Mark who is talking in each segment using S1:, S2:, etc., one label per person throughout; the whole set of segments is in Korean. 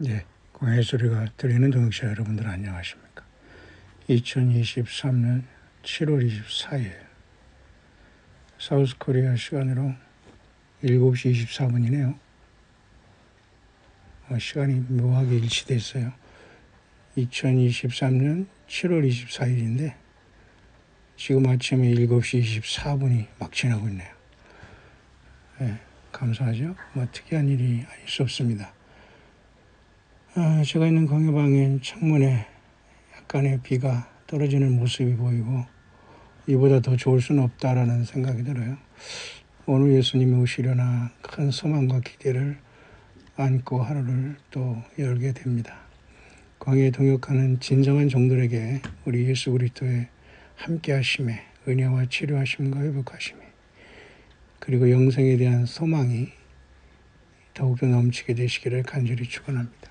S1: 네, 광야의 소리가 들리는 동역자 여러분들 안녕하십니까? 2023년 7월 24일 사우스코리아 시간으로 7시 24분이네요. 시간이 묘하게 일치됐어요. 2023년 7월 24일인데 지금 아침에 7시 24분이 막 지나고 있네요. 네, 감사하죠? 특이한 일이 아닐 수 없습니다. 제가 있는 광야방의 창문에 약간의 비가 떨어지는 모습이 보이고 이보다 더 좋을 수는 없다라는 생각이 들어요. 오늘 예수님이 오시려나 큰 소망과 기대를 안고 하루를 또 열게 됩니다. 광야에 동역하는 진정한 종들에게 우리 예수 그리스도의 함께 하심에 은혜와 치료하심과 회복하심에 그리고 영생에 대한 소망이 더욱더 넘치게 되시기를 간절히 축원합니다.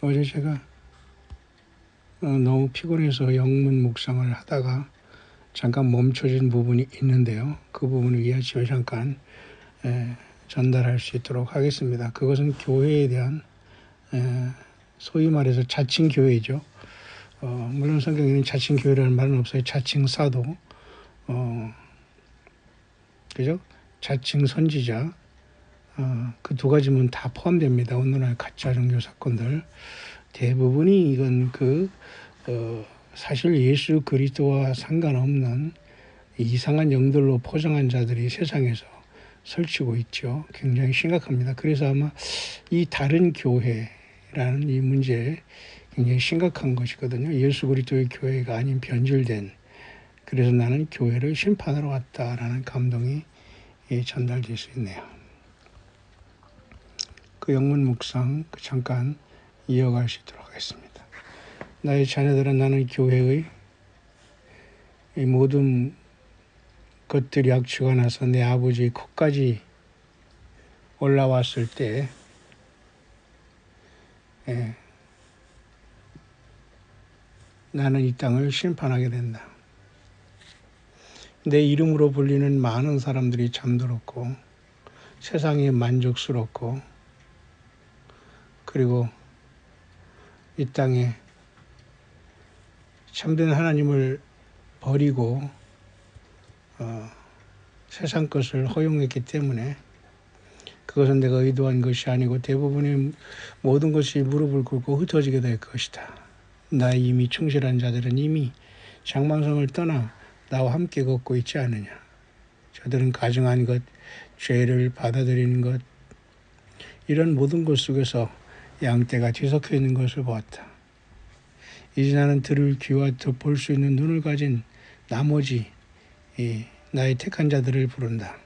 S1: 어제 제가 너무 피곤해서 영문 묵상을 하다가 잠깐 멈춰진 부분이 있는데요. 그 부분을 이 아침에 잠깐 전달할 수 있도록 하겠습니다. 그것은 교회에 대한 소위 말해서 자칭교회죠. 물론 성경에는 자칭교회라는 말은 없어요. 자칭사도, 그죠? 자칭선지자, 그 두 가지면 다 포함됩니다. 오늘날 가짜 종교 사건들 대부분이 이건 사실 예수 그리스도와 상관없는 이상한 영들로 포장한 자들이 세상에서 설치고 있죠. 굉장히 심각합니다. 그래서 아마 이 다른 교회라는 이 문제 굉장히 심각한 것이거든요. 예수 그리스도의 교회가 아닌 변질된, 그래서 나는 교회를 심판하러 왔다라는 감동이 전달될 수 있네요. 그 영문 묵상 잠깐 이어갈 수 있도록 하겠습니다. 나의 자녀들은 나는 교회의 모든 것들이 악취가 나서 내 아버지의 코까지 올라왔을 때 나는 이 땅을 심판하게 된다. 내 이름으로 불리는 많은 사람들이 잠들었고 세상이 만족스럽고 그리고 이 땅에 참된 하나님을 버리고 세상 것을 허용했기 때문에 그것은 내가 의도한 것이 아니고 대부분의 모든 것이 무릎을 꿇고 흩어지게 될 것이다. 나의 이미 충실한 자들은 이미 장망성을 떠나 나와 함께 걷고 있지 않느냐. 저들은 가증한 것, 죄를 받아들이는 것, 이런 모든 것 속에서 양떼가 뒤섞여 있는 것을 보았다. 이제 나는 들을 귀와 볼 수 있는 눈을 가진 나머지 나의 택한 자들을 부른다.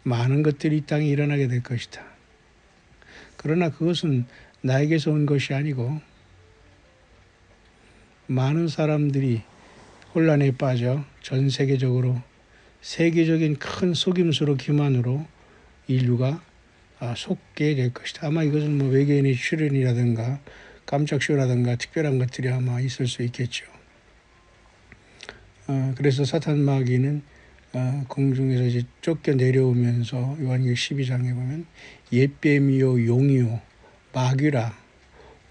S1: 많은 것들이 이 땅에 일어나게 될 것이다. 그러나 그것은 나에게서 온 것이 아니고 많은 사람들이 혼란에 빠져 전 세계적으로 세계적인 큰 속임수로 기만으로 인류가 속게 될 것이다. 아마 이것은 외계인의 출현이라든가 깜짝 쇼라든가 특별한 것들이 아마 있을 수 있겠죠. 그래서 사탄 마귀는 공중에서 이제 쫓겨 내려오면서 요한계시록 12장에 보면 옛뱀이요 용이요 마귀라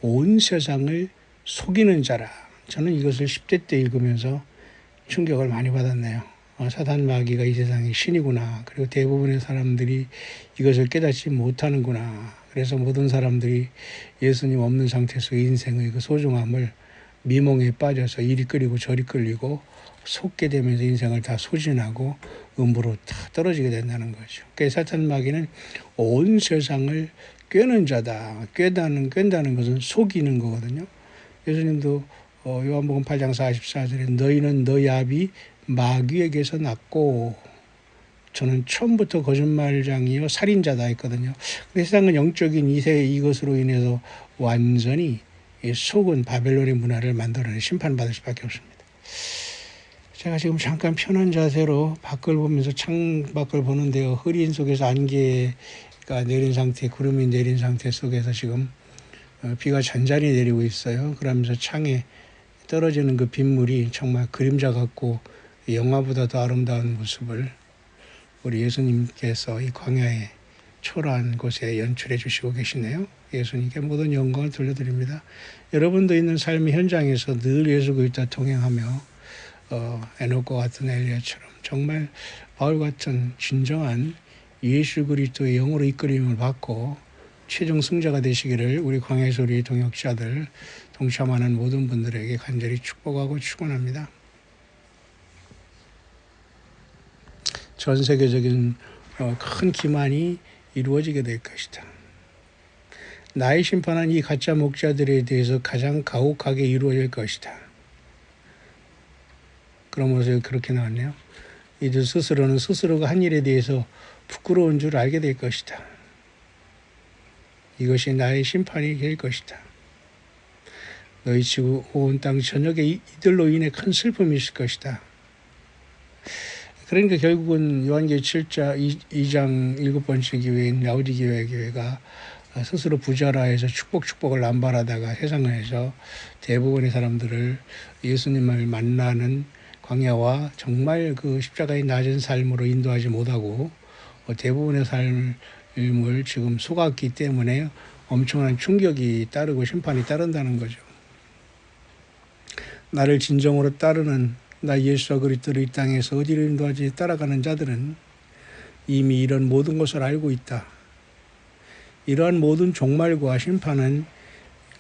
S1: 온 세상을 속이는 자라. 저는 이것을 10대 때 읽으면서 충격을 많이 받았네요. 사탄 마귀가 이 세상의 신이구나. 그리고 대부분의 사람들이 이것을 깨닫지 못하는구나. 그래서 모든 사람들이 예수님 없는 상태에서 인생의 그 소중함을 미몽에 빠져서 이리 끌리고 저리 끌리고 속게 되면서 인생을 다 소진하고 음부로 다 떨어지게 된다는 거죠. 그래서 사탄 마귀는 온 세상을 꿰는 자다. 꿰다는 것은 속이는 거거든요. 예수님도 요한복음 8장 44절에 너희는 너희 아비 마귀에게서 났고 저는 처음부터 거짓말장이요 살인자다 했거든요. 근데 세상은 영적인 이것으로 인해서 완전히 속은 바벨론의 문화를 만들어내 심판받을 수밖에 없습니다. 제가 지금 잠깐 편한 자세로 밖을 보면서 창밖을 보는데요. 흐린 속에서 안개가 내린 상태, 구름이 내린 상태 속에서 지금 비가 잔잔히 내리고 있어요. 그러면서 창에 떨어지는 그 빗물이 정말 그림자 같고 영화보다 더 아름다운 모습을 우리 예수님께서 이 광야에 초라한 곳에 연출해 주시고 계시네요. 예수님께 모든 영광을 돌려드립니다. 여러분도 있는 삶의 현장에서 늘 예수 그리스도와 동행하며 에녹과 같은 엘리야처럼 정말 바울 같은 진정한 예수 그리스도의 영으로 이끌림을 받고 최종 승자가 되시기를 우리 광야소리 동역자들 동참하는 모든 분들에게 간절히 축복하고 축원합니다. 전 세계적인 큰 기만이 이루어지게 될 것이다. 나의 심판은 이 가짜 목자들에 대해서 가장 가혹하게 이루어질 것이다. 그러면서 그렇게 나왔네요. 이들 스스로는 스스로가 한 일에 대해서 부끄러운 줄 알게 될 것이다. 이것이 나의 심판이 될 것이다. 너희 지구 온 땅 전역에 이들로 인해 큰 슬픔이 있을 것이다. 그러니까 결국은 요한계시록 7장 2장 7번째 기회인 라오디게아 교회가 스스로 부자라 해서 축복을 남발하다가 세상에서 대부분의 사람들을 예수님을 만나는 광야와 정말 그 십자가의 낮은 삶으로 인도하지 못하고 대부분의 삶을 지금 속았기 때문에 엄청난 충격이 따르고 심판이 따른다는 거죠. 나를 진정으로 따르는 나 예수와 그리스도를 이 땅에서 어디로 인도하지 따라가는 자들은 이미 이런 모든 것을 알고 있다. 이러한 모든 종말과 심판은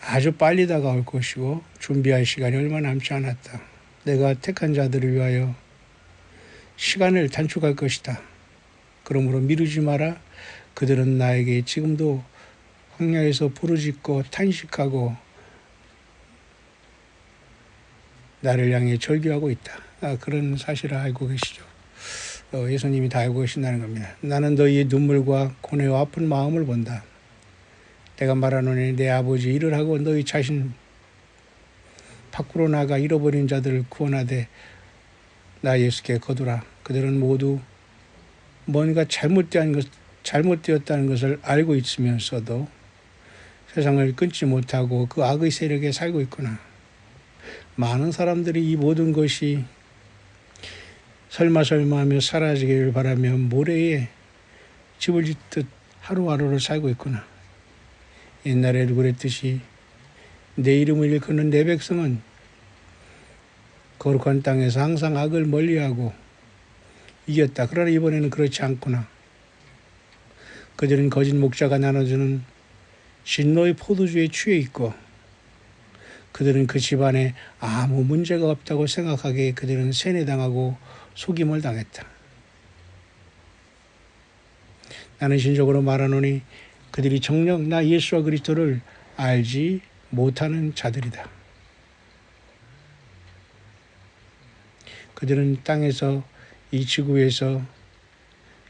S1: 아주 빨리 다가올 것이고 준비할 시간이 얼마 남지 않았다. 내가 택한 자들을 위하여 시간을 단축할 것이다. 그러므로 미루지 마라. 그들은 나에게 지금도 광야에서 부르짖고 탄식하고 나를 향해 절규하고 있다. 그런 사실을 알고 계시죠. 예수님이 다 알고 계신다는 겁니다. 나는 너희의 눈물과 고뇌와 아픈 마음을 본다. 내가 말하노니 내 아버지 일을 하고 너희 자신 밖으로 나가 잃어버린 자들을 구원하되 나 예수께 거두라. 그들은 모두 뭔가 잘못되었다는 것을 알고 있으면서도 세상을 끊지 못하고 그 악의 세력에 살고 있구나. 많은 사람들이 이 모든 것이 설마 하며 사라지기를 바라며 모래에 집을 짓듯 하루하루를 살고 있구나. 옛날에도 그랬듯이 내 이름을 일컫는 내 백성은 거룩한 땅에서 항상 악을 멀리하고 이겼다. 그러나 이번에는 그렇지 않구나. 그들은 거짓 목자가 나눠주는 진노의 포도주에 취해 있고 그들은 그 집안에 아무 문제가 없다고 생각하기에 그들은 세뇌당하고 속임을 당했다. 나는 신적으로 말하노니 그들이 정녕 나 예수와 그리스도를 알지 못하는 자들이다. 그들은 땅에서 이 지구에서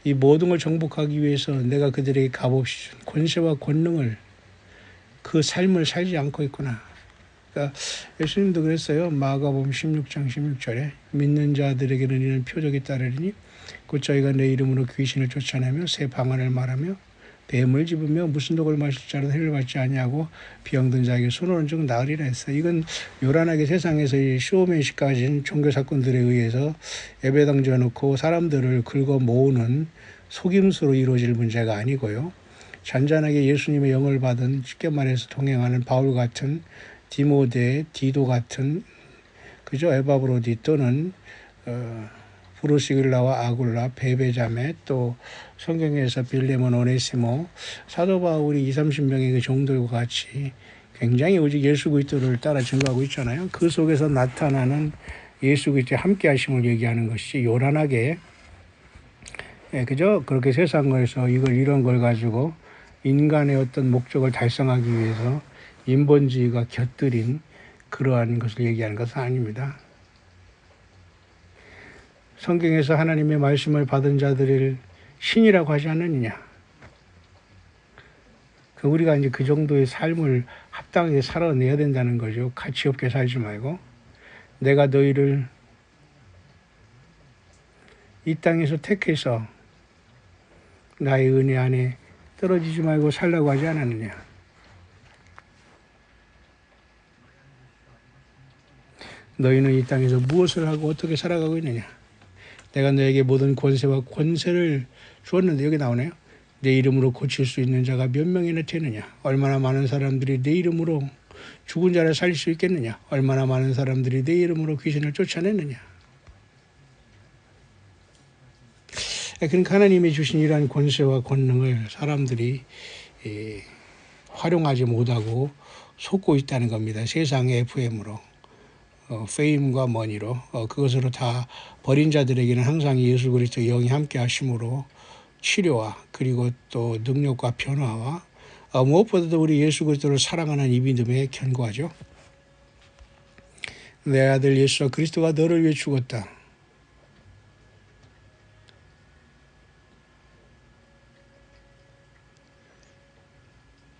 S1: 이 모든 걸 정복하기 위해서 내가 그들에게 값없이 준 권세와 권능을 그 삶을 살지 않고 있구나. 그러니까 예수님도 그랬어요. 마가복음 16장 16절에 믿는 자들에게는 이런 표적이 따르리니 곧 저희가 내 이름으로 귀신을 쫓아내며 새 방언을 말하며 뱀을 집으며 무슨 독을 마실 자라도 해를 받지 아니하고 병든 자에게 손을 얹은 즉 나으리라 했어요. 이건 요란하게 세상에서 이 쇼맨식 가진 종교 사건들에 의해서 예배당 지어놓고 사람들을 긁어 모으는 속임수로 이루어질 문제가 아니고요. 잔잔하게 예수님의 영을 받은 쉽게 말해서 동행하는 바울 같은 디모데, 디도 같은 그죠? 에바브로디 또는 브루시글라와 아굴라, 베베자메 또 성경에서 빌레몬, 오네시모, 사도 바울이 20-30명의 그 종들과 같이 굉장히 오직 예수 그리스도를 따라 증거하고 있잖아요. 그 속에서 나타나는 예수 그리스도의 함께 하심을 얘기하는 것이 요란하게 그죠? 그렇게 세상에서 이런 걸 가지고 인간의 어떤 목적을 달성하기 위해서 인본주의가 곁들인 그러한 것을 얘기하는 것은 아닙니다. 성경에서 하나님의 말씀을 받은 자들을 신이라고 하지 않느냐. 우리가 이제 그 정도의 삶을 합당하게 살아내야 된다는 거죠. 가치 없게 살지 말고. 내가 너희를 이 땅에서 택해서 나의 은혜 안에 떨어지지 말고 살라고 하지 않았느냐. 너희는 이 땅에서 무엇을 하고 어떻게 살아가고 있느냐. 내가 너에게 모든 권세와 권세를 주었는데 여기 나오네요. 내 이름으로 고칠 수 있는 자가 몇 명이나 되느냐? 얼마나 많은 사람들이 내 이름으로 죽은 자를 살릴 수 있겠느냐? 얼마나 많은 사람들이 내 이름으로 귀신을 쫓아내느냐? 그러니까 하나님이 주신 이러한 권세와 권능을 사람들이 활용하지 못하고 속고 있다는 겁니다. 세상의 FM으로, 페임과 머니로, 그것으로 다 버린 자들에게는 항상 예수 그리스도의 영이 함께 하심으로 치료와 그리고 또 능력과 변화와 무엇보다도 우리 예수 그리스도를 사랑하는 이 믿음에 견고하죠. 내 아들 예수 그리스도가 너를 위해 죽었다.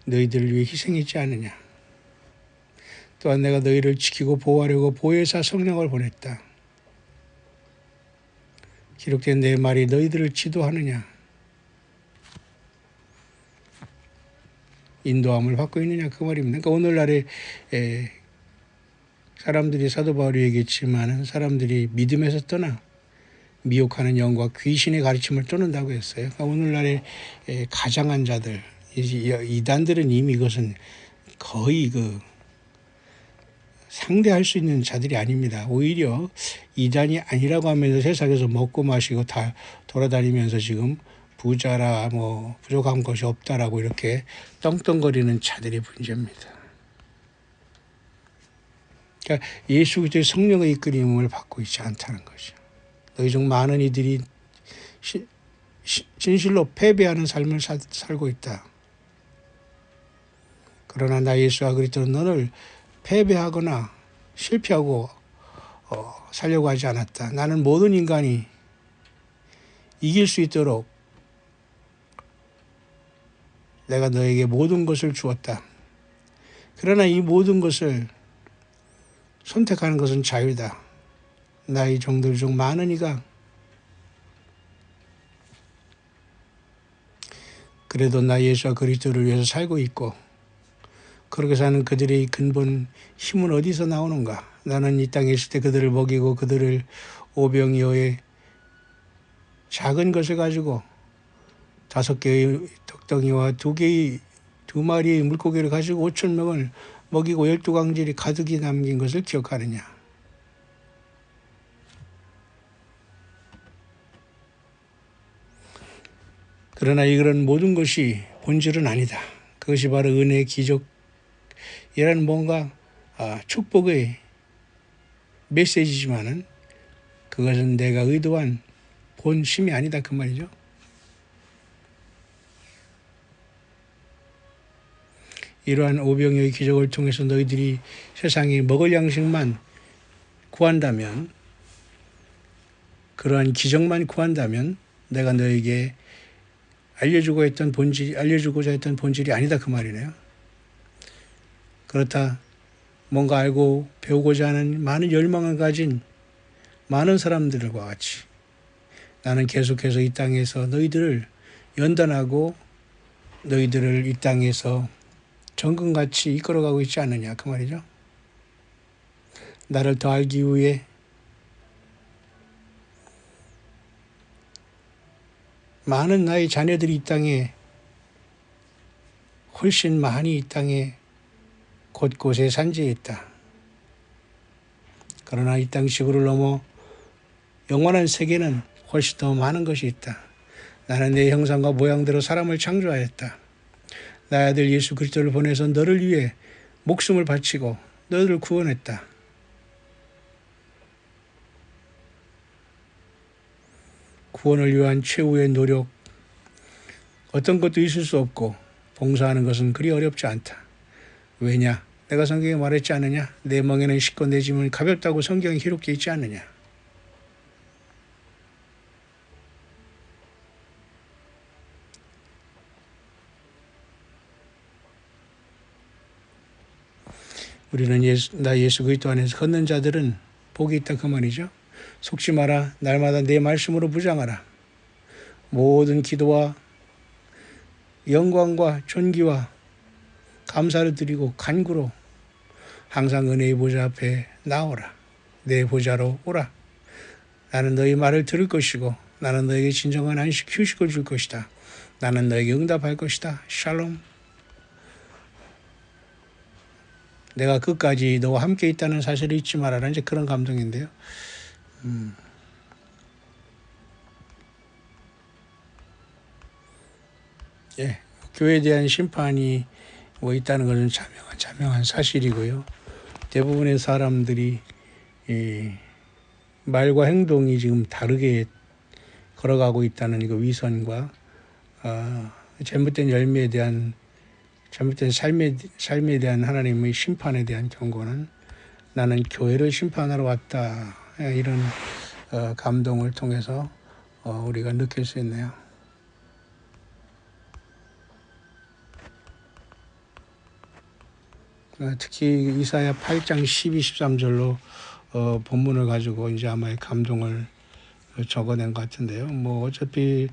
S1: 너희들을 위해 희생했지 않느냐. 또한 내가 너희를 지키고 보호하려고 보혜사 성령을 보냈다. 기록된 내 말이 너희들을 지도하느냐. 인도함을 받고 있느냐 그 말입니다. 그러니까 오늘날에 사람들이 사도 바울이 얘기했지만 사람들이 믿음에서 떠나 미혹하는 영과 귀신의 가르침을 쫓는다고 했어요. 그러니까 오늘날에 가장한 자들, 이단들은 이미 이것은 거의 상대할 수 있는 자들이 아닙니다. 오히려 이단이 아니라고 하면서 세상에서 먹고 마시고 다 돌아다니면서 지금 부자라 부족한 것이 없다라고 이렇게 떵떵거리는 자들이 문제입니다. 그러니까 예수 그리스도의 성령의 이끌림을 받고 있지 않다는 거죠. 너희 중 많은 이들이 진실로 패배하는 삶을 살고 있다. 그러나 나 예수와 그리스도는 너를 패배하거나 실패하고 살려고 하지 않았다. 나는 모든 인간이 이길 수 있도록 내가 너에게 모든 것을 주었다. 그러나 이 모든 것을 선택하는 것은 자유다. 나의 종들 중 많은 이가 그래도 나 예수와 그리스도를 위해서 살고 있고 그렇게 사는 그들의 근본 힘은 어디서 나오는가? 나는 이 땅에 있을 때 그들을 먹이고 그들을 오병이어의 작은 것을 가지고 5개의 덕덩이와 2마리의 물고기를 가지고 5,000명을 먹이고 12광질이 가득히 남긴 것을 기억하느냐? 그러나 이런 모든 것이 본질은 아니다. 그것이 바로 은혜의 기적이라는 뭔가 축복의 메시지지만은 그것은 내가 의도한 본심이 아니다 그 말이죠. 이러한 오병이어의 기적을 통해서 너희들이 세상에 먹을 양식만 구한다면, 그러한 기적만 구한다면 내가 너에게 알려주고자 했던 본질이 아니다 그 말이네요. 그렇다 뭔가 알고 배우고자 하는 많은 열망을 가진 많은 사람들과 같이 나는 계속해서 이 땅에서 너희들을 연단하고 너희들을 이 땅에서 정금같이 이끌어가고 있지 않느냐 그 말이죠. 나를 더 알기 위해 많은 나의 자녀들이 이 땅에 훨씬 많이 이 땅에 곳곳에 산지에 있다. 그러나 이 땅 지구를 넘어 영원한 세계는 훨씬 더 많은 것이 있다. 나는 내 형상과 모양대로 사람을 창조하였다. 나의 아들 예수 그리스도를 보내서 너를 위해 목숨을 바치고 너희를 구원했다. 구원을 위한 최후의 노력, 어떤 것도 있을 수 없고 봉사하는 것은 그리 어렵지 않다. 왜냐? 내가 성경에 말했지 않느냐? 내 멍에는 싣고 내 짐은 가볍다고 성경에 기록되어 있지 않느냐? 우리는 나 예수 그리스도 안에서 걷는 자들은 복이 있다 그 말이죠. 속지 마라. 날마다 내 말씀으로 무장하라. 모든 기도와 영광과 존귀와 감사를 드리고 간구로 항상 은혜의 보좌 앞에 나오라. 내 보좌로 오라. 나는 너희 말을 들을 것이고 나는 너에게 진정한 안식 휴식을 줄 것이다. 나는 너에게 응답할 것이다. 샬롬. 내가 끝까지 너와 함께 있다는 사실을 잊지 말아라. 이제 그런 감동인데요. 예, 교회에 대한 심판이 뭐 있다는 것은 자명한 사실이고요. 대부분의 사람들이 말과 행동이 지금 다르게 걸어가고 있다는 그 위선과 잘못된 열매에 대한 잘못된 삶에 대한 하나님의 심판에 대한 경고는 나는 교회를 심판하러 왔다. 이런 감동을 통해서 우리가 느낄 수 있네요. 특히 이사야 8장 12, 13절로 본문을 가지고 이제 아마 감동을 적어낸 것 같은데요. 뭐 어차피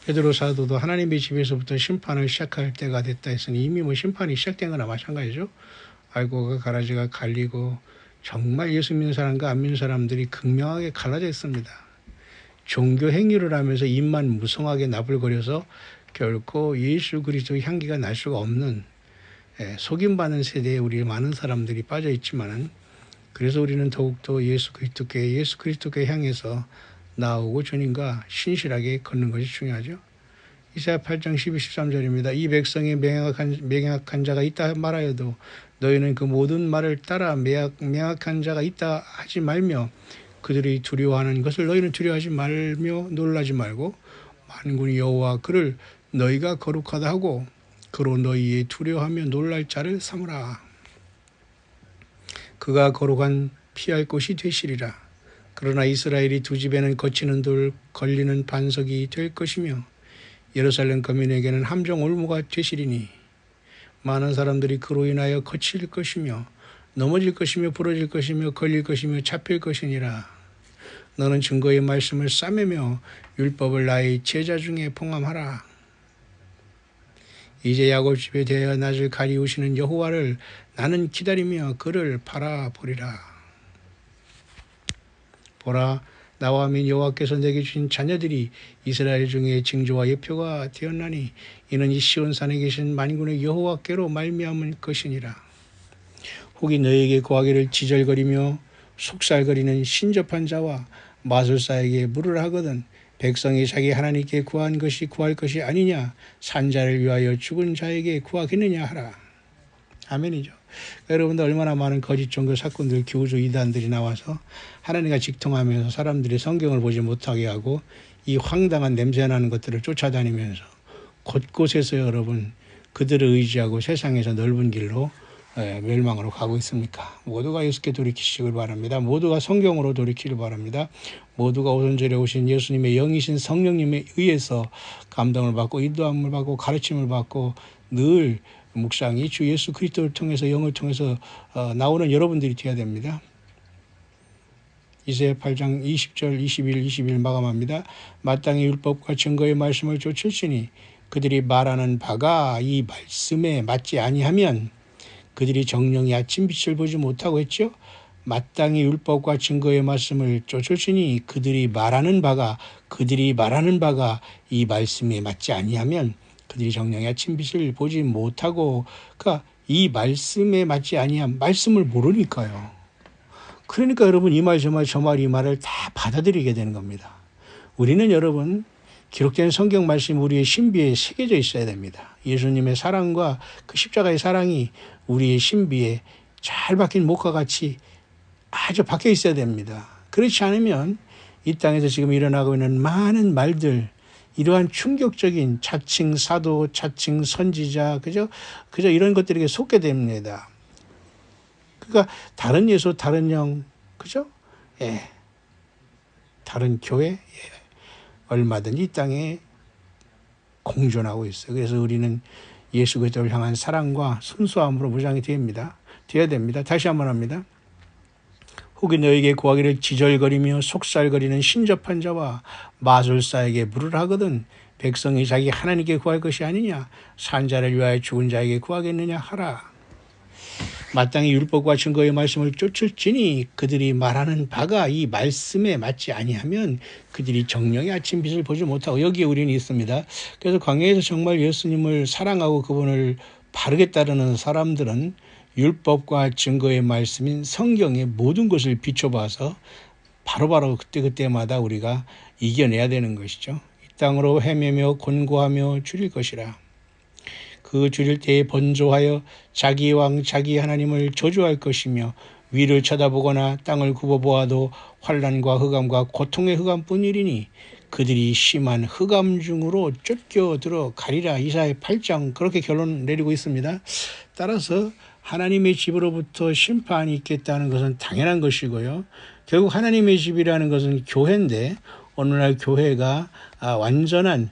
S1: 베드로 사도도 하나님의 집에서부터 심판을 시작할 때가 됐다 했으니 이미 뭐 심판이 시작된 거나 마찬가지죠. 알고 가라지가 갈리고 정말 예수 믿는 사람과 안 믿는 사람들이 극명하게 갈라져 있습니다. 종교 행위를 하면서 입만 무성하게 나불거려서 결코 예수 그리스도의 향기가 날 수가 없는 속임받는 세대에 우리 많은 사람들이 빠져 있지만은 그래서 우리는 더욱더 예수 그리스도께 향해서 나오고 주님과 신실하게 걷는 것이 중요하죠. 이사야 8장 12, 13절입니다. 이 백성이 맹약한 자가 있다 말하여도 너희는 그 모든 말을 따라 맹약한 자가 있다 하지 말며 그들이 두려워하는 것을 너희는 두려워하지 말며 놀라지 말고 만군의 여호와 그를 너희가 거룩하다 하고 그로 너희의 두려워하며 놀랄 자를 삼으라. 그가 거룩한 피할 곳이 되시리라. 그러나 이스라엘이 두 집에는 거치는 돌 걸리는 반석이 될 것이며 예루살렘 거민에게는 함정 올무가 되시리니 많은 사람들이 그로 인하여 거칠 것이며 넘어질 것이며 부러질 것이며 걸릴 것이며 잡힐 것이니라. 너는 증거의 말씀을 싸매며 율법을 나의 제자 중에 봉함하라. 이제 야곱 집에 대하여 낯을 가리우시는 여호와를 나는 기다리며 그를 바라보리라. 보라, 나와 및 여호와께서 내게 주신 자녀들이 이스라엘 중에 징조와 예표가 되었나니 이는 이 시온산에 계신 만군의 여호와께로 말미암은 것이니라. 혹이 너에게 구하기를 지절거리며 속살거리는 신접한 자와 마술사에게 물으라 하거든 백성이 자기 하나님께 구한 것이 구할 것이 아니냐 산자를 위하여 죽은 자에게 구하겠느냐 하라. 아멘이죠. 여러분들 얼마나 많은 거짓 종교 사건들 교주 이단들이 나와서 하나님과 직통하면서 사람들이 성경을 보지 못하게 하고 이 황당한 냄새나는 것들을 쫓아다니면서 곳곳에서 여러분 그들을 의지하고 세상에서 넓은 길로 멸망으로 가고 있습니까? 모두가 예수께 돌이키시길 바랍니다. 모두가 성경으로 돌이키길 바랍니다. 모두가 오순절에 오신 예수님의 영이신 성령님에 의해서 감동을 받고 인도함을 받고 가르침을 받고 늘 묵상이 주 예수 그리스도를 통해서 영을 통해서 나오는 여러분들이 되어야 됩니다. 이사야 8장 20절 21 마감합니다. 마땅히 율법과 증거의 말씀을 쫓을지니 그들이 말하는 바가 이 말씀에 맞지 아니하면 그들이 정령이 아침빛을 보지 못하고 했죠. 마땅히 율법과 증거의 말씀을 쫓을지니 그들이 말하는 바가 이 말씀에 맞지 아니하면 그들이 정령의 아침빛을 보지 못하고 그러니까 이 말씀에 맞지 아니한 말씀을 모르니까요. 그러니까 여러분 이 말 저 말 이 말을 다 받아들이게 되는 겁니다. 우리는 여러분 기록된 성경 말씀이 우리의 신비에 새겨져 있어야 됩니다. 예수님의 사랑과 그 십자가의 사랑이 우리의 신비에 잘 박힌 목과 같이 아주 박혀 있어야 됩니다. 그렇지 않으면 이 땅에서 지금 일어나고 있는 많은 말들 이러한 충격적인 자칭 사도, 자칭 선지자, 그저 이런 것들에게 속게 됩니다. 그러니까 다른 예수, 다른 영, 그죠? 예. 다른 교회, 예. 얼마든지 이 땅에 공존하고 있어요. 그래서 우리는 예수 그리스도를 향한 사랑과 순수함으로 무장이 되어야 됩니다. 다시 한번 합니다. 혹이 너에게 구하기를 지절거리며 속살거리는 신접한 자와 마술사에게 물으라 하거든 백성이 자기 하나님께 구할 것이 아니냐 산자를 위하여 죽은 자에게 구하겠느냐 하라. 마땅히 율법과 증거의 말씀을 쫓을지니 그들이 말하는 바가 이 말씀에 맞지 아니하면 그들이 정령의 아침 빛을 보지 못하고, 여기에 우리는 있습니다. 그래서 광야에서 정말 예수님을 사랑하고 그분을 바르게 따르는 사람들은 율법과 증거의 말씀인 성경의 모든 것을 비춰봐서 바로바로 그때그때마다 우리가 이겨내야 되는 것이죠. 이 땅으로 헤매며 곤고하며 줄일 것이라. 그 줄일 때에 번조하여 자기 왕 자기 하나님을 저주할 것이며 위를 쳐다보거나 땅을 굽어보아도 환난과 흑암과 고통의 흑암뿐이리니 그들이 심한 흑암 중으로 쫓겨들어 가리라. 이사야 8장 그렇게 결론 내리고 있습니다. 따라서 하나님의 집으로부터 심판이 있겠다는 것은 당연한 것이고요. 결국 하나님의 집이라는 것은 교회인데 오늘날 교회가 완전한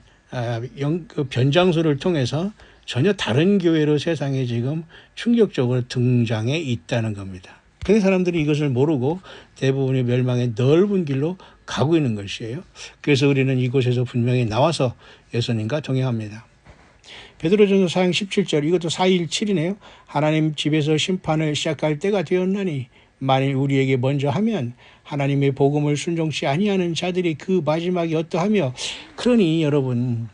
S1: 변장소를 통해서 전혀 다른 교회로 세상에 지금 충격적으로 등장해 있다는 겁니다. 그런 사람들이 이것을 모르고 대부분의 멸망의 넓은 길로 가고 있는 것이에요. 그래서 우리는 이곳에서 분명히 나와서 예수님과 동행합니다. 베드로전서 4장 17절, 이것도 4.17이네요. 하나님 집에서 심판을 시작할 때가 되었나니 만일 우리에게 먼저 하면 하나님의 복음을 순종치 아니하는 자들이 그 마지막이 어떠하며. 그러니 여러분,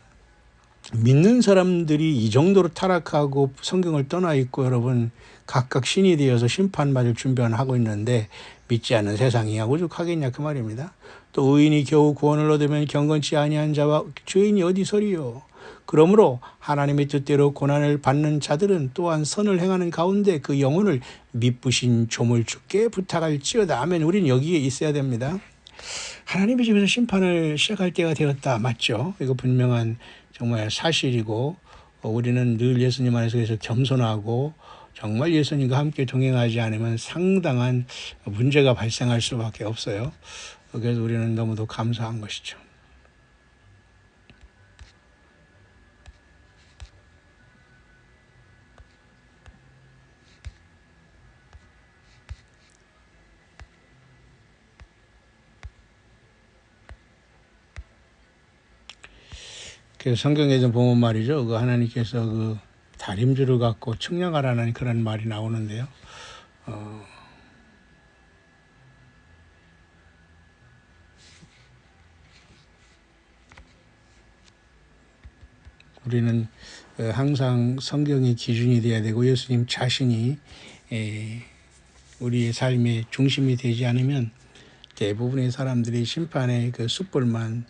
S1: 믿는 사람들이 이 정도로 타락하고 성경을 떠나 있고 여러분 각각 신이 되어서 심판받을 준비를 하고 있는데 믿지 않는 세상이 오죽하겠냐 그 말입니다. 또 의인이 겨우 구원을 얻으면 경건치 아니한 자와 죄인이 어디 서리요. 그러므로 하나님의 뜻대로 고난을 받는 자들은 또한 선을 행하는 가운데 그 영혼을 미쁘신 조물주께 부탁할지어다. 아멘. 우리는 여기에 있어야 됩니다. 하나님의 집에서 심판을 시작할 때가 되었다. 맞죠? 이거 분명한 정말 사실이고 우리는 늘 예수님 안에서 겸손하고 정말 예수님과 함께 동행하지 않으면 상당한 문제가 발생할 수밖에 없어요. 그래서 우리는 너무도 감사한 것이죠. 그래서 성경에서 보면 말이죠. 그 하나님께서 그 다림줄을 갖고 측량하라는 그런 말이 나오는데요. 우리는 항상 성경의 기준이 되어야 되고 예수님 자신이 우리의 삶의 중심이 되지 않으면 대부분의 사람들이 심판의 그 숯불만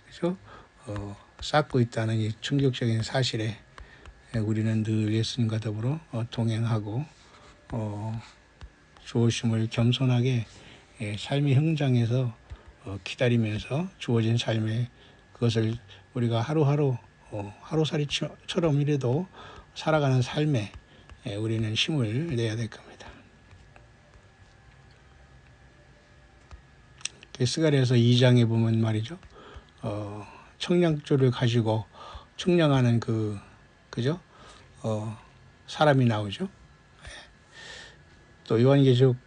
S1: 그죠? 쌓고 있다는 이 충격적인 사실에 우리는 늘 예수님과 더불어 동행하고 주오심을 겸손하게 삶의 현장에서 기다리면서 주어진 삶의 그것을 우리가 하루하루 하루살이처럼이라도 살아가는 삶에 우리는 힘을 내야 될 겁니다. 스가랴서 2장에 보면 말이죠. 청량줄을 가지고 측량하는 그죠? 사람이 나오죠. 또 요한계시록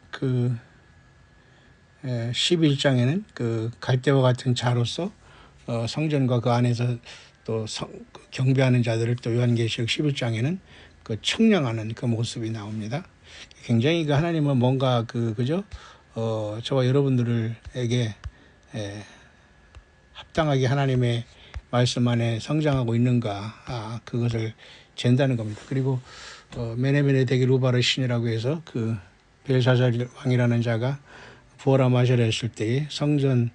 S1: 11장에는 그 갈대와 같은 자로서 성전과 그 안에서 또 경배하는 자들을 또 요한계시록 11장에는 그 측량하는 그 모습이 나옵니다. 굉장히 그 하나님은 뭔가 그죠? 저와 여러분들에게 합당하게 하나님의 말씀 안에 성장하고 있는가, 그것을 잰다는 겁니다. 그리고 메네메네 대기 루바르 신이라고 해서 그 벨사살 왕이라는 자가 부어라 마셔라 했을 때에 성전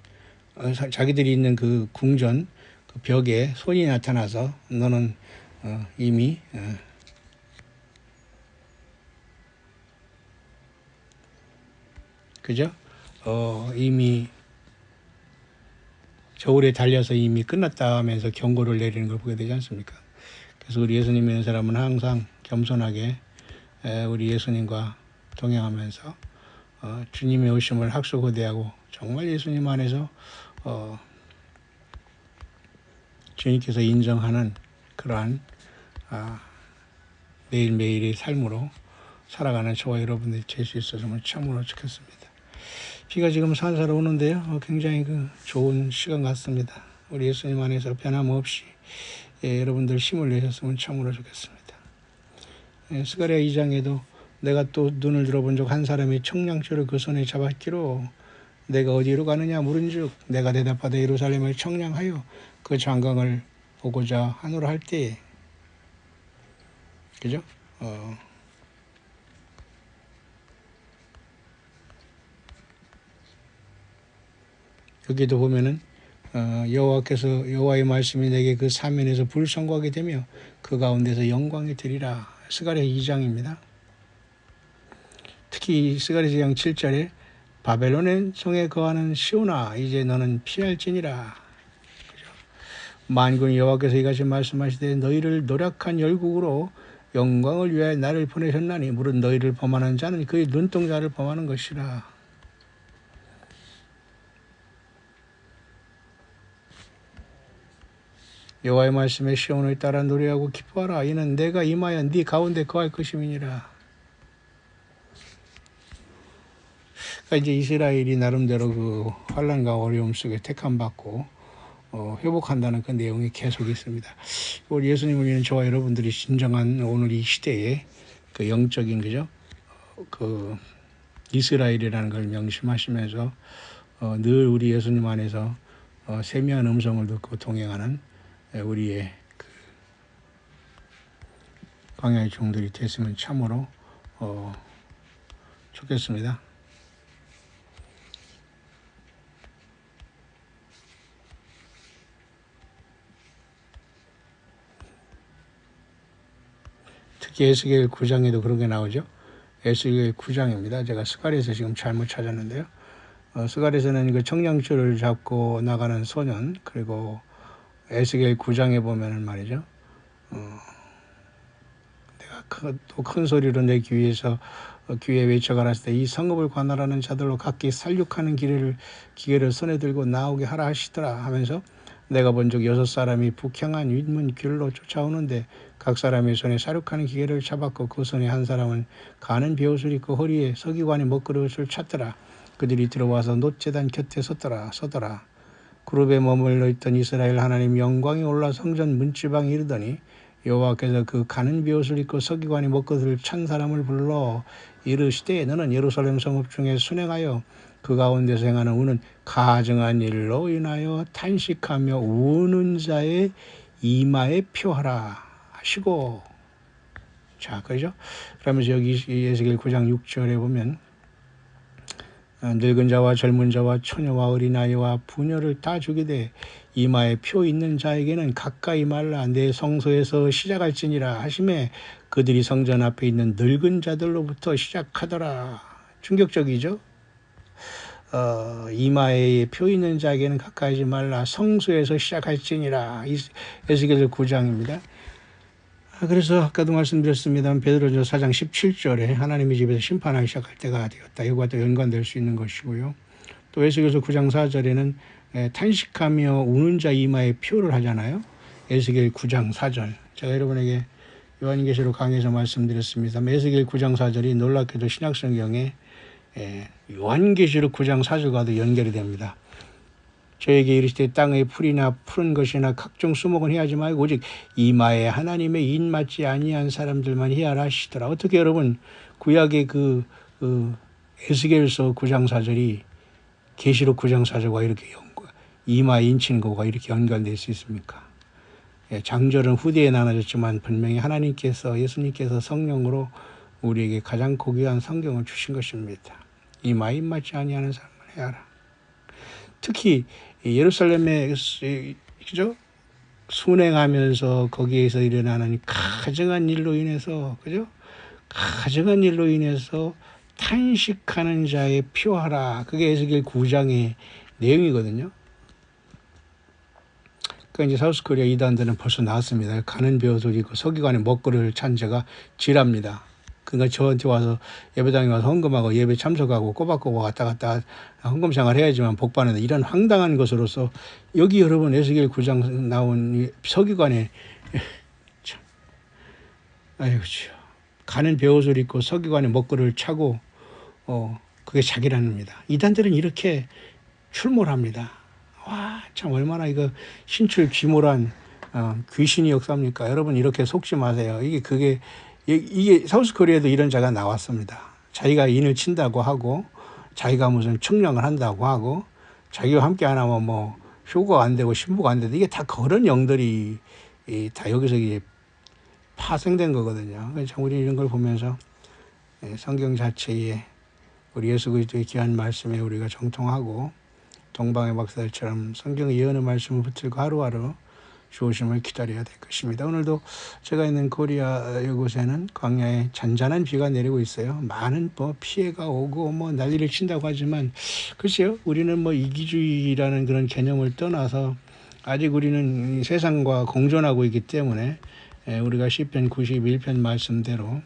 S1: 자기들이 있는 그 궁전 그 벽에 손이 나타나서 너는 이미 그죠? 이미 저울에 달려서 이미 끝났다 하면서 경고를 내리는 걸 보게 되지 않습니까? 그래서 우리 예수님 믿는 사람은 항상 겸손하게 우리 예수님과 동행하면서 주님의 오심을 학수고대하고 정말 예수님 안에서 주님께서 인정하는 그러한 매일매일의 삶으로 살아가는 저와 여러분들이 될 수 있었으면 참으로 좋겠습니다. 비가 지금 살살 오는데요. 굉장히 좋은 시간 같습니다. 우리 예수님 안에서 변함없이 여러분들 힘을 내셨으면 참으로 좋겠습니다. 스가랴 2장에도 내가 또 눈을 들어본 적 한 사람이 청량초를 그 손에 잡았기로 내가 어디로 가느냐 물은즉 내가 대답하되 예루살렘을 청량하여 그 장강을 보고자 하노라 할 때에, 그죠? 여기도 보면은 여호와의 말씀이 내게 그 사면에서 불성거하게 되며 그 가운데서 영광이 되리라. 스가랴 2장입니다. 특히 스가랴 2장 7절에 바벨론의 성에 거하는 시온아 이제 너는 피할지니라. 만군 여호와께서 이같이 말씀하시되 너희를 노력한 열국으로 영광을 위하여 나를 보내셨나니 무릇 너희를 범하는 자는 그의 눈동자를 범하는 것이라. 여호와의 말씀에 시온을 따라 노래하고 기뻐하라. 이는 내가 임하여 네 가운데 거할 것임이니라. 그러니까 이제 이스라엘이 나름대로 그 환난과 어려움 속에 택함받고 회복한다는 그 내용이 계속 있습니다. 우리 예수님을 믿는 저와 여러분들이 진정한 오늘 이 시대에 그 영적인 그죠? 그 이스라엘이라는 걸 명심하시면서 늘 우리 예수님 안에서 세미한 음성을 듣고 동행하는 우리의 그 광야의 종들이 됐으면 참으로 좋겠습니다. 특히 에스겔 9장에도 그런 게 나오죠. 에스겔 9장입니다. 제가 스가랴에서 지금 잘못 찾았는데요. 스가랴에서는 그 청량초를 잡고 나가는 소년, 그리고 에스겔 9장에 보면은 말이죠. 내가 또 큰 소리로 내 귀에 외쳐가라 했을 때 이 성읍을 관할하는 자들로 각기 살육하는 기계를 손에 들고 나오게 하라 하시더라 하면서 내가 본 적 6사람이 북향한 윗문 길로 쫓아오는데 각 사람의 손에 사륙하는 기계를 잡았고 그 손에 한 사람은 가는 베옷을 입고 허리에 서기관의 먹그릇을 찼더라. 그들이 들어와서 놋제단 곁에 서더라. 그룹에 머물러 있던 이스라엘 하나님 영광이 올라 성전 문지방에 이르더니 여호와께서 그 가는 베옷을 입고 서기관의 먹그릇을 찬 사람을 불러 이르시되 너는 예루살렘 성읍 중에 순행하여 그 가운데서 행하는 우는 가증한 일로 인하여 탄식하며 우는 자의 이마에 표하라 하시고. 자, 그죠? 그러면서 여기 에스겔 9장 6절에 보면 늙은 자와 젊은 자와 처녀와 어린아이와 부녀를 다 죽이되 이마에 표 있는 자에게는 가까이 말라 내 성소에서 시작할지니라 하심에 그들이 성전 앞에 있는 늙은 자들로부터 시작하더라. 충격적이죠? 이마에 표 있는 자에게는 가까이 하지 말라 성소에서 시작할지니라. 에스겔 9장입니다. 그래서 아까도 말씀드렸습니다. 베드로전서 4장 17절에 하나님의 집에서 심판하기 시작할 때가 되었다. 이거와 또 연관될 수 있는 것이고요. 또 에스겔서 9장 4절에는 탄식하며 우는 자 이마에 표를 하잖아요. 에스겔 9장 4절. 제가 여러분에게 요한계시록 강의에서 말씀드렸습니다. 에스겔 9장 4절이 놀랍게도 신약성경에 요한계시록 9장 4절과도 연결이 됩니다. 저에게 이르시되 땅의 풀이나 푸른 것이나 각종 수목은 해하지 말고 오직 이마에 하나님의 인 맞지 아니한 사람들만 해하라 하시더라. 어떻게 여러분 구약의 그 에스겔서 9장 4절이 계시록 9장 4절과 이렇게 이마에 인치는 것과 이렇게 연관될 수 있습니까? 장절은 후대에 나눠졌지만 분명히 하나님께서 예수님께서 성령으로 우리에게 가장 고귀한 성경을 주신 것입니다. 이마에 인 맞지 아니하는 사람만 해하라. 특히 예루살렘에 그죠? 순행하면서 거기에서 일어나는 가증한 일로 인해서 그죠? 가증한 일로 인해서 탄식하는 자의 표하라. 그게 에스겔 9장의 내용이거든요. 그러니까 이제 사우스코리아 이단들은 벌써 나왔습니다. 가는 베옷을 입고 서기관의 먹거리를 찬 자가 지랍니다. 그러니까 저한테 와서 예배당에 와서 헌금하고 예배 참석하고 꼬박꼬박 왔다 갔다 헌금 생활 해야지만 복받는다. 이런 황당한 것으로서 여기 여러분 에스겔 9장 나온 서기관의 참, 아이고 가는 베옷을 입고 서기관의 먹거리를 차고 그게 자기라는입니다. 이단들은 이렇게 출몰합니다. 와, 참 얼마나 이거 신출 귀몰한 귀신이 역사입니까? 여러분 이렇게 속지 마세요. 그게 이게 사우스 코리아에도 이런 자가 나왔습니다. 자기가 인을 친다고 하고 자기가 무슨 청량을 한다고 하고 자기와 함께 안 하면 뭐 효고가 안 되고 신부가 안 되고 이게 다 그런 영들이 다 여기서 이제 파생된 거거든요. 그래서 우리 이런 걸 보면서 성경 자체에 우리 예수 그리스도의 귀한 말씀에 우리가 정통하고 동방의 박사들처럼 성경의 예언의 말씀을 붙들고 하루하루 주오심을 기다려야 될 것입니다. 오늘도 제가 있는 코리아 이곳에는 광야에 잔잔한 비가 내리고 있어요. 많은 뭐 피해가 오고 뭐 난리를 친다고 하지만 글쎄요, 우리는 뭐 이기주의라는 그런 개념을 떠나서 아직 우리는 세상과 공존하고 있기 때문에 우리가 시편 91편 말씀대로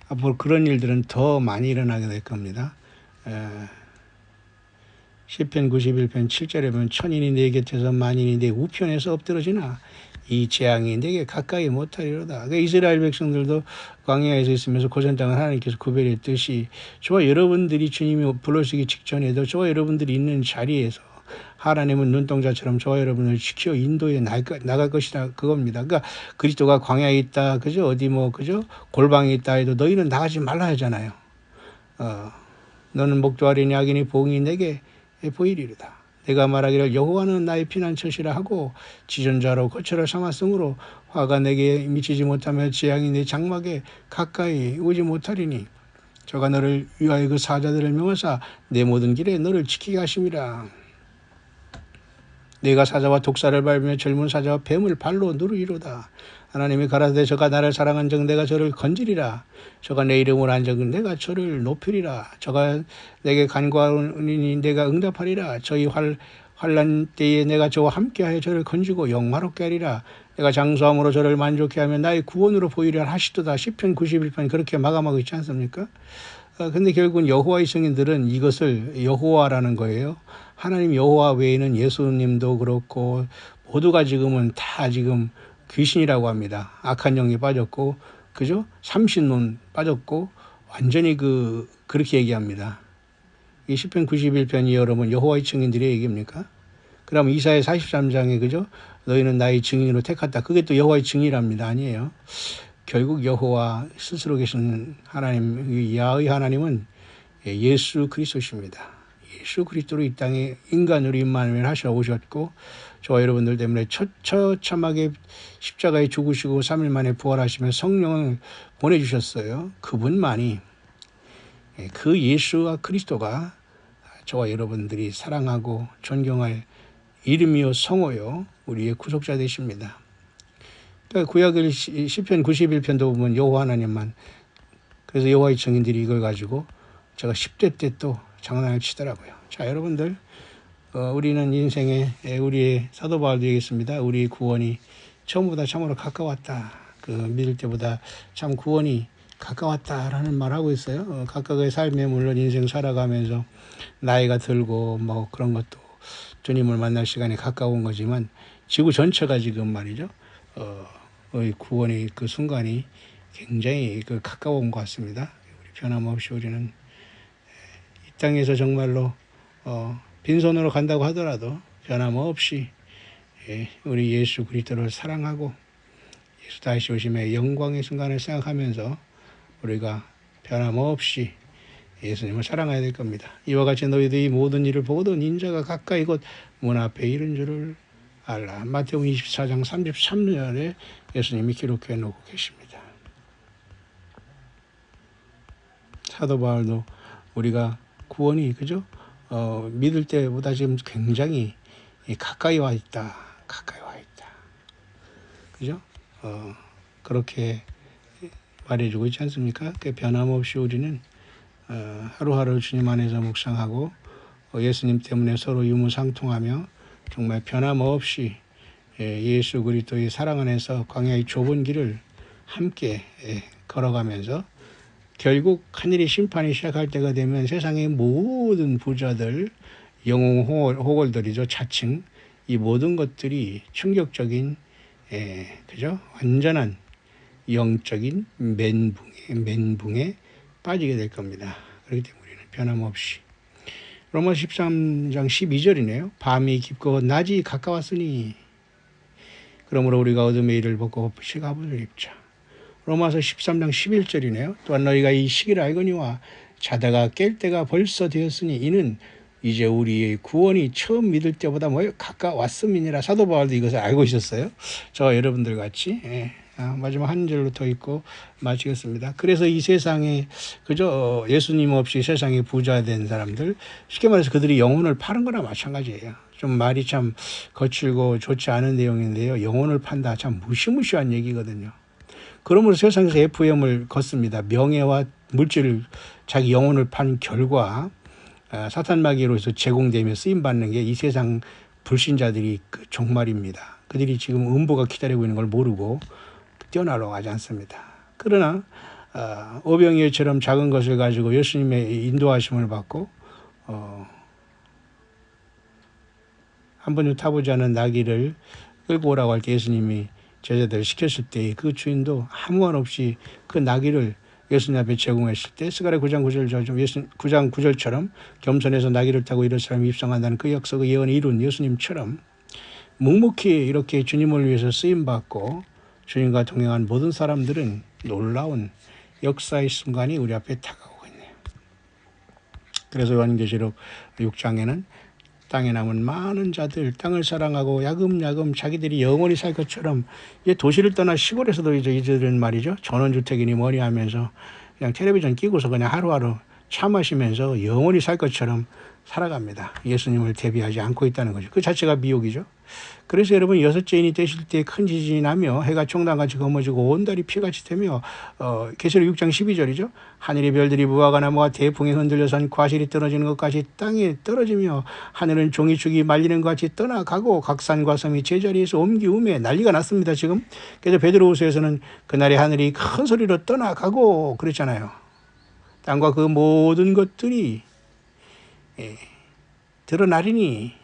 S1: 앞으로 그런 일들은 더 많이 일어나게 될 겁니다. 시편 91편 7절에 보면 천인이 내 곁에서 만인이 내 우편에서 엎드러지나 이 재앙이 내게 가까이 못하리로다. 그러니까 이스라엘 백성들도 광야에서 있으면서 고전 땅을 하나님께서 구별했듯이 저와 여러분들이 주님이 불러시기 직전에도 저와 여러분들이 있는 자리에서 하나님은 눈동자처럼 저와 여러분을 지켜 인도해 나갈 것이다 그겁니다. 그러니까 그리스도가 광야에 있다, 그죠? 어디 뭐 그죠? 골방에 있다 해도 너희는 나가지 말라 하잖아요. 너는 목조아리니 악인이 봉이 내게 보이리로다. 내가 말하기를 여호와는 나의 피난처시라 하고 지존자로 거처를 삼았으므로 화가 내게 미치지 못하며 재앙이 내 장막에 가까이 오지 못하리니 저가 너를 위하여 그 사자들을 명하사 내 모든 길에 너를 지키게 하심이라. 내가 사자와 독사를 밟으며 젊은 사자와 뱀을 발로 누르리로다. 하나님이 가라사대 저가 나를 사랑한즉 내가 저를 건지리라. 저가 내 이름을 한즉 내가 저를 높이리라. 저가 내게 간구하니 내가 응답하리라. 저희 환난 때에 내가 저와 함께하여 저를 건지고 영화롭게 하리라. 내가 장수함으로 저를 만족해 하며 나의 구원으로 보이리라 하시도다. 시편 91편 그렇게 마감하고 있지 않습니까? 근데 결국은 여호와의 증인들은 이것을 여호와라는 거예요. 하나님 여호와 외에는 예수님도 그렇고 모두가 지금은 다 지금 귀신이라고 합니다. 악한 영이 빠졌고, 그죠? 삼신론 빠졌고, 완전히 그렇게 얘기합니다. 이 시편 91편이 여러분 여호와의 증인들의 얘기입니까? 그럼 이사야 43장에 그죠? 너희는 나의 증인으로 택했다. 그게 또 여호와의 증인이랍니다. 아니에요. 결국 여호와 스스로 계신 하나님, 야의 하나님은 예수 그리스도십니다. 예수 그리스도로 이 땅에 인간으로 임마누엘 하셔 오셨고 저와 여러분들 때문에 처참하게 십자가에 죽으시고 3일 만에 부활하시며 성령을 보내주셨어요. 그분만이 그 예수와 그리스도가 저와 여러분들이 사랑하고 존경할 이름이요 성호요 우리의 구속자 되십니다. 그러니까 구약의 시편 91편도 보면 여호와 하나님만, 그래서 여호와의 증인들이 이걸 가지고 제가 10대 때 또 장난을 치더라고요. 자, 여러분들 우리는 인생에 우리의 사도 바울도 얘기했습니다. 우리의 구원이 처음보다 참으로 가까웠다. 믿을 때보다 참 구원이 가까웠다라는 말하고 있어요. 각각의 삶에 물론 인생 살아가면서 나이가 들고 뭐 그런 것도 주님을 만날 시간이 가까운 거지만 지구 전체가 지금 말이죠. 구원의 그 순간이 굉장히 가까운 것 같습니다. 우리 변함없이 우리는 이 땅에서 정말로 빈손으로 간다고 하더라도 변함없이 우리 예수 그리스도를 사랑하고 예수 다시 오심의 영광의 순간을 생각하면서 우리가 변함없이 예수님을 사랑해야 될 겁니다. 이와 같이 너희들이 이 모든 일을 보거든 인자가 가까이 곧 문 앞에 이른 줄을 알라. 마태복음 24장 33절에 예수님이 기록해 놓고 계십니다. 사도 바울도 우리가 구원이 그죠? 믿을 때보다 지금 굉장히 가까이 와 있다. 가까이 와 있다. 그죠? 그렇게 말해주고 있지 않습니까? 변함없이 우리는 하루하루 주님 안에서 묵상하고 예수님 때문에 서로 유무상통하며 정말 변함없이 예수 그리스도의 사랑 안에서 광야의 좁은 길을 함께 걸어가면서 결국 하늘의 심판이 시작할 때가 되면 세상의 모든 부자들, 영웅 호걸들이죠. 자칭 이 모든 것들이 충격적인 그죠? 완전한 영적인 멘붕에 빠지게 될 겁니다. 그렇기 때문에 우리는 변함없이 로마 13장 12절이네요. 밤이 깊고 낮이 가까웠으니 그러므로 우리가 어둠의 일을 벗고 시갑을 입자. 로마서 13장 11절이네요. 또한 너희가 이 시기를 알거니와 자다가 깰 때가 벌써 되었으니 이는 이제 우리의 구원이 처음 믿을 때보다 가까웠음이니라. 사도 바울도 이것을 알고 있었어요. 저 여러분들 같이. 마지막 한 절로 더 읽고 마치겠습니다. 그래서 이 세상에 그저 예수님 없이 세상에 부자 된 사람들, 쉽게 말해서 그들이 영혼을 파는 거나 마찬가지예요. 좀 말이 참 거칠고 좋지 않은 내용인데요. 영혼을 판다, 참 무시무시한 얘기거든요. 그러므로 세상에서 FM을 걷습니다. 명예와 물질을, 자기 영혼을 판 결과 사탄 마귀로서 제공되며 쓰임받는 게 이 세상 불신자들이 그 종말입니다. 그들이 지금 음부가 기다리고 있는 걸 모르고 뛰어나러 가지 않습니다. 그러나 오병이어처럼 작은 것을 가지고 예수님의 인도하심을 받고 한 번도 타보지 않은 나귀를 끌고 오라고 할 때 예수님이 제자들을 시켰을 때 그 주인도 아무 말 없이 그 나귀를 예수님 앞에 제공했을 때 스가랴 9장 9절처럼 겸손해서 나귀를 타고 이런 사람이 입성한다는 그 약속의 예언을 이룬 예수님처럼 묵묵히 이렇게 주님을 위해서 쓰임받고 주님과 동행한 모든 사람들은 놀라운 역사의 순간이 우리 앞에 다가오고 있네요. 그래서 요한계시록 6장에는 땅에 남은 많은 자들, 땅을 사랑하고 야금야금 자기들이 영원히 살 것처럼 이제 도시를 떠나 시골에서도 이제들은 말이죠. 전원주택이니 뭐니 하면서 그냥 텔레비전 끼고서 그냥 하루하루 차 마시면서 영원히 살 것처럼 살아갑니다. 예수님을 대비하지 않고 있다는 거죠. 그 자체가 미혹이죠. 그래서 여러분 여섯째 인이 되실 때 큰 지진이 나며 해가 총당같이 검어지고 온 달이 피같이 되며 계시록 6장 12절이죠. 하늘의 별들이 무화과 나무가 대풍에 흔들려선 과실이 떨어지는 것까지 땅에 떨어지며 하늘은 종이축이 말리는 것 같이 떠나가고 각 산과 섬이 제자리에서 옮기우매 난리가 났습니다. 지금. 그래서 베드로후서에서는 그날의 하늘이 큰 소리로 떠나가고 그랬잖아요. 땅과 그 모든 것들이 드러나리니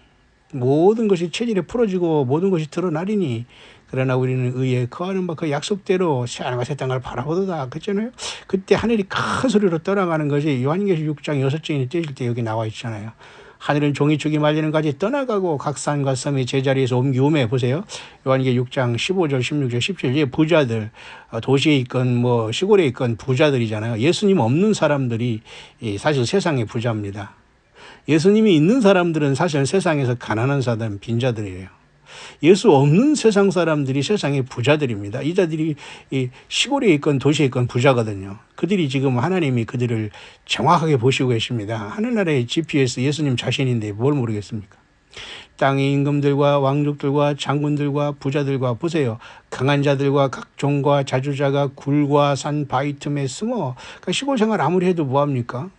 S1: 모든 것이 체질에 풀어지고 모든 것이 드러나리니 그러나 우리는 의에 거하는 바 그 약속대로 새하늘과 새 땅을 바라보도다 그랬잖아요. 그때 하늘이 큰 소리로 떠나가는 것이 요한계시록 6장 6장이 떼질 때 여기 나와 있잖아요. 하늘은 종이축이 말리는 것이 떠나가고 각 산과 섬이 제자리에서 옮기우매. 보세요. 요한계시록 6장 15절 16절 17절 부자들, 도시에 있건 뭐 시골에 있건 부자들이잖아요. 예수님 없는 사람들이 사실 세상의 부자입니다. 예수님이 있는 사람들은 사실 세상에서 가난한 사람, 빈자들이에요. 예수 없는 세상 사람들이 세상의 부자들입니다. 이 자들이 시골에 있건 도시에 있건 부자거든요. 그들이 지금 하나님이 그들을 정확하게 보시고 계십니다. 하늘나라의 GPS 예수님 자신인데 뭘 모르겠습니까? 땅의 임금들과 왕족들과 장군들과 부자들과 보세요. 강한 자들과 각종과 자주자가 굴과 산 바위 틈에 숨어. 그러니까 시골 생활 아무리 해도 뭐합니까?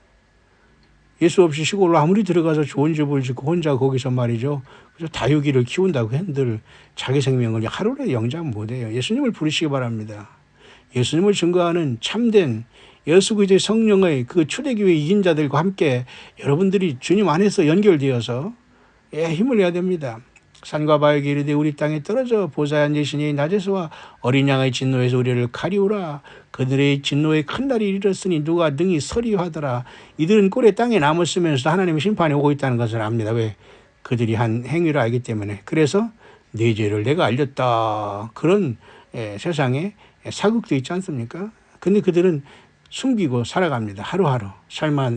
S1: 예수 없이 시골로 아무리 들어가서 좋은 집을 짓고 혼자 거기서 말이죠. 그래서 다육이를 키운다고 한들 자기 생명을 하루에 영장 못해요. 예수님을 부르시기 바랍니다. 예수님을 증거하는 참된 예수 그리스도의 성령의 그 초대교회 이긴 자들과 함께 여러분들이 주님 안에서 연결되어서 힘을 내야 됩니다. 산과 바위가 이르되 우리 땅에 떨어져 보좌에 앉으시니 낮에서와 어린 양의 진노에서 우리를 가리우라. 그들의 진노의 큰 날이 이르렀으니 누가 능히 서리하더라. 이들은 꼴에 땅에 남았으면서 하나님의 심판이 오고 있다는 것을 압니다. 왜? 그들이 한 행위를 알기 때문에. 그래서 내 죄를 내가 알렸다. 그런 세상에 사극도 있지 않습니까? 근데 그들은 숨기고 살아갑니다. 하루하루. 설마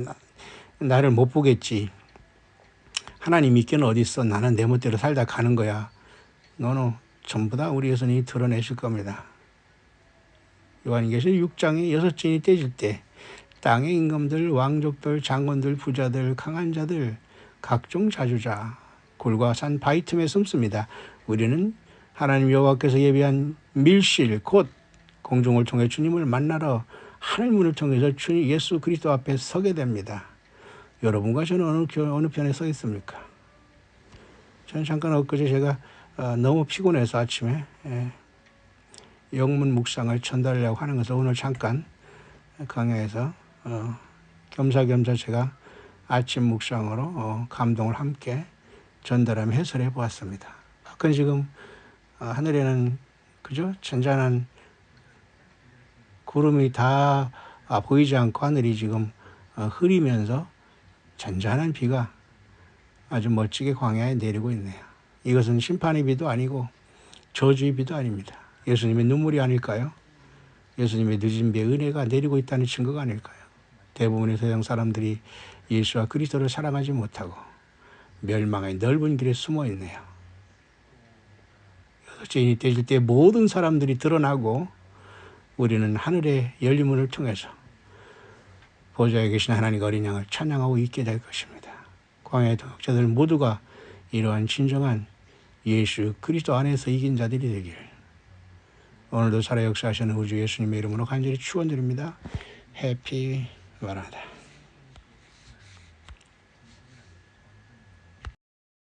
S1: 나를 못 보겠지. 하나님 있기는 어디 있어. 나는 내 멋대로 살다 가는 거야. 너는 전부 다 우리 예수님이 드러내실 겁니다. 요한계시록 6장에 여섯째 인이 떼질 때 땅의 임금들, 왕족들, 장군들, 부자들, 강한 자들, 각종 자주자, 골과 산 바위 틈에 숨습니다. 우리는 하나님 여호와께서 예비한 밀실 곧 공중을 통해 주님을 만나러 하늘문을 통해서 주님 예수 그리스도 앞에 서게 됩니다. 여러분과 저는 어느 편에 서 있습니까? 저는 잠깐 엊그제 제가 너무 피곤해서 아침에 영문 묵상을 전달하려고 하는 것을 오늘 잠깐 강야에서 겸사겸사 제가 아침 묵상으로 감동을 함께 전달하며 해설해 보았습니다. 그건 지금 하늘에는 그죠? 잔잔한 구름이 다 보이지 않고 하늘이 지금 흐리면서 잔잔한 비가 아주 멋지게 광야에 내리고 있네요. 이것은 심판의 비도 아니고 저주의 비도 아닙니다. 예수님의 눈물이 아닐까요? 예수님의 늦은 비의 은혜가 내리고 있다는 증거가 아닐까요? 대부분의 세상 사람들이 예수와 그리스도를 사랑하지 못하고 멸망의 넓은 길에 숨어 있네요. 죄인이 되실 때 모든 사람들이 드러나고 우리는 하늘의 열린 문을 통해서 보좌에 계신 하나님과 어린 양을 찬양하고 있게 될 것입니다. 광야의 동역자들 모두가 이러한 진정한 예수 그리스도 안에서 이긴 자들이 되길 오늘도 살아 역사하시는 우주 예수님의 이름으로 간절히 축원드립니다. 해피 마라나다.